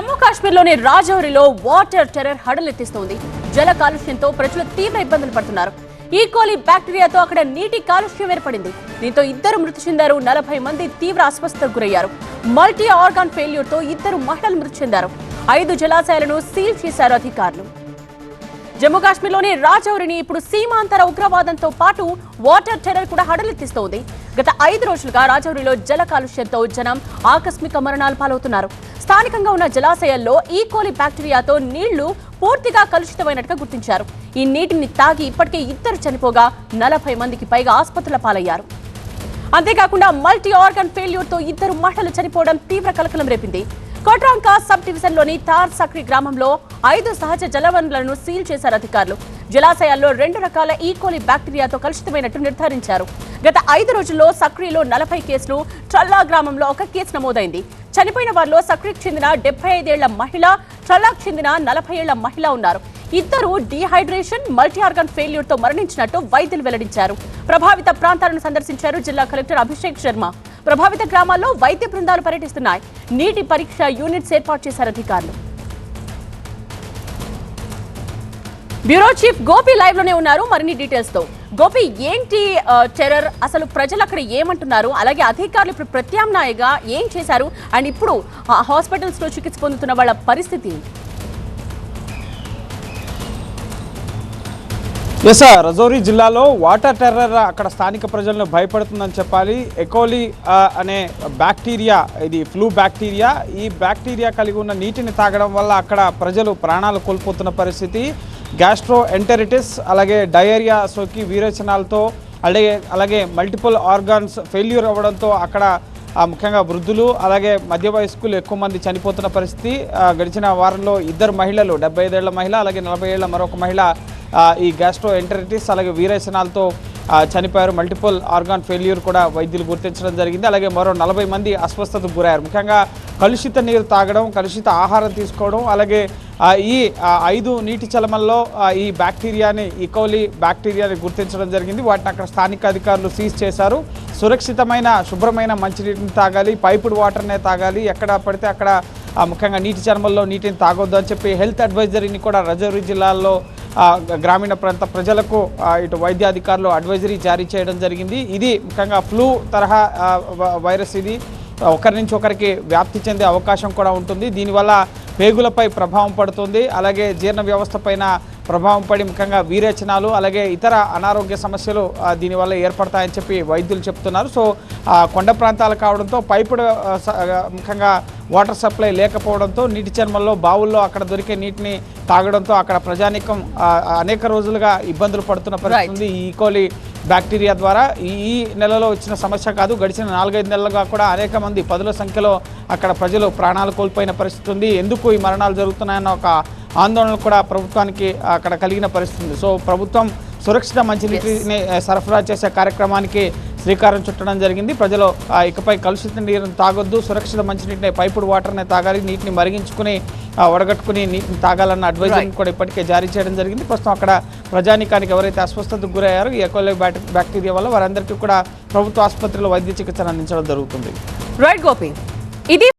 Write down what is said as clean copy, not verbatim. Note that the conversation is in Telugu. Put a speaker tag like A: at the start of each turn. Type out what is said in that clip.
A: జమ్మూ కాశ్మీర్లోని రాజౌరిలో వాటర్ టెర్రర్ హడలెత్తిస్తోంది. జల కాలుష్యంతో ప్రజలు తీవ్ర ఇబ్బందులు పడుతున్నారు. ఈకోలి బ్యాక్టీరియాతో అక్కడ నీటి కాలుష్యం ఏర్పడింది. దీంతో 2 మృతి చెందారు. 40 మంది తీవ్ర అస్వస్థతకు గురయ్యారు. మల్టీ ఆర్గాన్ ఫెయిల్యూర్ తో 2 మహిళలు మృతి చెందారు. 5 జలాశయాలను సీల్ చేశారు అధికారులు. జమ్మూ కాశ్మీర్లోని రాజౌరిని ఇప్పుడు సీమాంతర ఉగ్రవాదంతో పాటు వాటర్ టెర్రర్ కూడా హడలెత్తిస్తోంది. గత 5 రోజులుగా రాజౌరిలో జల కాలుష్యంతో జనం ఆకస్మిక మరణాలు పాలవుతున్నారు. స్థానికంగా ఉన్న జలాశయాల్లో ఈకోలి బ్యాక్టీరియాతో నీళ్లు పూర్తిగా కలుషితమైనట్టుగా గుర్తించారు. ఈ నీటిని తాగి ఇప్పటికే 2 చనిపోగా 40 మందికి పైగా ఆసుపత్రుల పాలయ్యారు. అంతేకాకుండా మల్టీ ఆర్గాన్ ఫెయిల్యూర్ తో 2 మహిళలు చనిపోవడం తీవ్ర కలకలం రేపింది. కోట్రాంకా సబ్ డివిజన్ లోని తార్ సక్రి గ్రామంలో 5 సహజ జలవనరులను సీల్ చేశారు అధికారులు. జలాశయాల్లో 2 రకాల ఈకోలి బ్యాక్టీరియాతో కలుషితమైనట్టు నిర్ధారించారు. గత 5 రోజుల్లో సక్రిలో 40 కేసులు, ట్రల్లా గ్రామంలో 1 కేసు నమోదైంది. చనిపోయిన వారిలో సక్రికి చెందిన 75 ఏళ్ల మహిళ, ట్రల్లాకు చెందిన 40 ఏళ్ల మహిళ ఉన్నారు. 2 డీహైడ్రేషన్, మల్టీ ఆర్గాన్ ఫెయిల్యూర్ తో మరణించినట్టు వైద్యులు వెల్లడించారు. ప్రభావిత ప్రాంతాలను సందర్శించారు జిల్లా కలెక్టర్ అభిషేక్ శర్మ. ప్రభావిత గ్రామాల్లో వైద్య బృందాలు పర్యటిస్తున్నాయి. నీటి పరీక్ష యూనిట్స్ ఏర్పాటు చేశారు అధికారులు. బ్యూరో చీఫ్ గోపి లైవ్ లోనే ఉన్నారు మరిన్ని డీటెయిల్స్ తో. గోపి, ఏంటి టెర్రర్, అసలు ప్రజలు అక్కడ ఏమంటున్నారు, అలాగే అధికారులు ఇప్పుడు ప్రత్యామ్నాయంగా ఏం చేశారు, అండ్ ఇప్పుడు హాస్పిటల్స్ లో చికిత్స పొందుతున్న వాళ్ళ పరిస్థితి?
B: రజౌరి జిల్లాలో వాటర్ టెర్రర్ అక్కడ స్థానిక ప్రజలను భయపడుతుందని చెప్పాలి. ఎకోలి అనే బ్యాక్టీరియా, ఇది ఫ్లూ బ్యాక్టీరియా. ఈ బ్యాక్టీరియా కలిగి ఉన్న నీటిని తాగడం వల్ల అక్కడ ప్రజలు ప్రాణాలు కోల్పోతున్న పరిస్థితి. గ్యాస్ట్రో ఎంటెరిటిస్, అలాగే డయేరియా సోకి విరేచనాలతో, అలాగే మల్టిపుల్ ఆర్గాన్స్ ఫెయిల్యూర్ అవ్వడంతో అక్కడ ముఖ్యంగా వృద్ధులు అలాగే మధ్య వయస్కులు ఎక్కువ మంది చనిపోతున్న పరిస్థితి. గడిచిన వారంలో 2 మహిళలు, 75 ఏళ్ల మహిళ అలాగే 40 ఏళ్ల మరొక మహిళ ఈ గ్యాస్ట్రో ఎంటెరిటిస్ అలాగే వీరేచనాలతో చనిపోయారు. మల్టిపుల్ ఆర్గాన్ ఫెయిల్యూర్ కూడా వైద్యులు గుర్తించడం జరిగింది. అలాగే మరో 40 మంది అస్వస్థతకు గురయ్యారు. ముఖ్యంగా కలుషిత నీరు తాగడం, కలుషిత ఆహారం తీసుకోవడం, అలాగే ఈ 5 నీటి చలమల్లో ఈ బ్యాక్టీరియాని, ఈకోలి బ్యాక్టీరియాని గుర్తించడం జరిగింది. వాటిని అక్కడ స్థానిక అధికారులు సీజ్ చేశారు. సురక్షితమైన శుభ్రమైన మంచినీటిని తాగాలి, పైపుడ్ వాటర్నే తాగాలి, ఎక్కడ పడితే అక్కడ ముఖ్యంగా నీటి చర్మల్లో నీటిని తాగొద్దు అని చెప్పి హెల్త్ అడ్వైజరీని కూడా రజౌరి జిల్లాలో గ్రామీణ ప్రాంత ప్రజలకు ఇటు వైద్య అధికారులు అడ్వైజరీ జారీ చేయడం జరిగింది. ఇది ముఖ్యంగా ఫ్లూ తరహా వైరస్. ఇది ఒకరి నుంచి ఒకరికి వ్యాప్తి చెందే అవకాశం కూడా ఉంటుంది. దీనివల్ల పేగులపై ప్రభావం పడుతుంది, అలాగే జీర్ణ వ్యవస్థ పైన ప్రభావం పడి ముఖ్యంగా విరేచనాలు అలాగే ఇతర అనారోగ్య సమస్యలు దీనివల్ల ఏర్పడతాయని చెప్పి వైద్యులు చెప్తున్నారు. సో కొండ ప్రాంతాలు కావడంతో పైపుడు ముఖ్యంగా వాటర్ సప్లై లేకపోవడంతో నీటి చర్మల్లో, బావుల్లో అక్కడ దొరికే నీటిని తాగడంతో అక్కడ ప్రజానీకం అనేక రోజులుగా ఇబ్బందులు పడుతున్న పరిస్థితి ఉంది. ఈ ఈకోలి బ్యాక్టీరియా ద్వారా ఈ నెలలో వచ్చిన సమస్య కాదు, గడిచిన 4-5 నెలలుగా కూడా అనేక మంది 10ల సంఖ్యలో అక్కడ ప్రజలు ప్రాణాలు కోల్పోయిన పరిస్థితి ఉంది. ఎందుకు ఈ మరణాలు జరుగుతున్నాయన్న ఒక ఆందోళన కూడా ప్రభుత్వానికి అక్కడ కలిగిన పరిస్థితి ఉంది. సో ప్రభుత్వం సురక్షిత మంచినీటిని సరఫరా చేసే కార్యక్రమానికి శ్రీకారం చుట్టడం జరిగింది. ప్రజలు ఇకపై కలుషిత నీరుని తాగొద్దు, సురక్షిత మంచినీటిని, పైపుడ్ వాటర్ని తాగాలి, నీటిని మరిగించుకుని వడగట్టుకుని నీటిని తాగాలన్న అడ్వైజరీని కూడా ఇప్పటికే జారీ చేయడం జరిగింది. ప్రస్తుతం అక్కడ ప్రజానీకానికి ఎవరైతే అస్వస్థతకు గురయ్యారో ఈ ఎకోలి బ్యాక్టీరియా వల్ల వారందరికీ కూడా ప్రభుత్వ ఆసుపత్రిలో వైద్య చికిత్సను అందించడం జరుగుతుంది.
A: రైట్ గోపి, ఇది